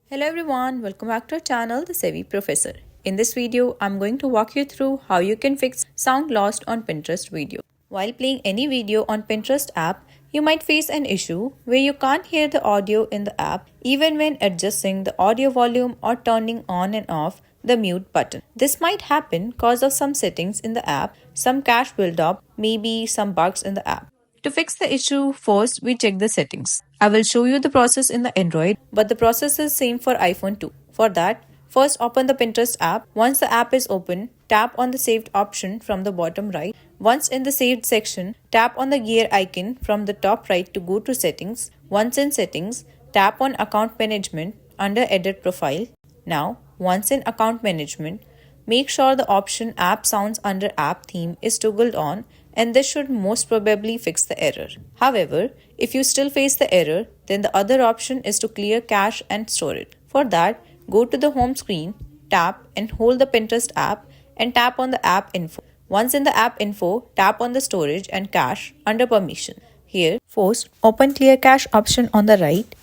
Hello everyone, welcome back to our channel, The Savvy Professor. In this video, I'm going to walk you through how you can fix sound lost on Pinterest video. While playing any video on Pinterest app, you might face an issue where you can't hear the audio in the app even when adjusting the audio volume or turning on and off the mute button. This might happen because of some settings in the app, some cache buildup, maybe some bugs in the app. To fix the issue, first we check the settings. I will show you the process in the Android, but the process is same for iPhone too. For that, first open the Pinterest app. Once the app is open, tap on the saved option from the bottom right. Once in the saved section, tap on the gear icon from the top right to go to settings. Once in settings, tap on account management under edit profile. Now, once in account management, make sure the option app sounds under app theme is toggled on, and this should most probably fix the error. However, if you still face the error, then the other option is to clear cache and store it. For that, go to the home screen, tap and hold the Pinterest app and tap on the app info. Once in the app info, tap on the storage and cache under permission. Here, first open clear cache option on the right,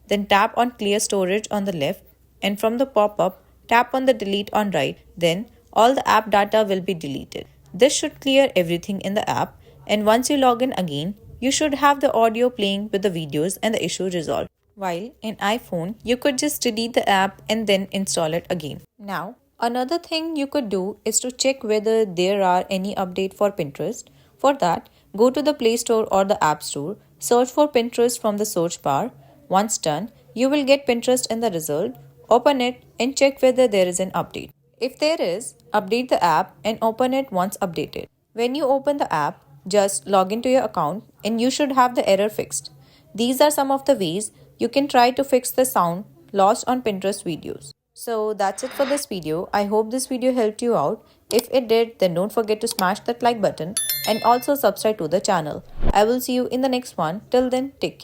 then tap on clear storage on the left, and from the pop-up, tap on the delete on right, then all the app data will be deleted. This should clear everything in the app, and once you log in again, you should have the audio playing with the videos and the issue resolved. While in iPhone, you could just delete the app and then install it again. Now, another thing you could do is to check whether there are any update for Pinterest. For that, go to the Play Store or the App Store, search for Pinterest from the search bar. Once done, you will get Pinterest in the result. Open it and check whether there is an update. If there is, update the app and open it once updated. When you open the app, just log into your account and you should have the error fixed. These are some of the ways you can try to fix the sound lost on Pinterest videos. So that's it for this video. I hope this video helped you out. If it did, then don't forget to smash that like button and also subscribe to the channel. I will see you in the next one. Till then, take care.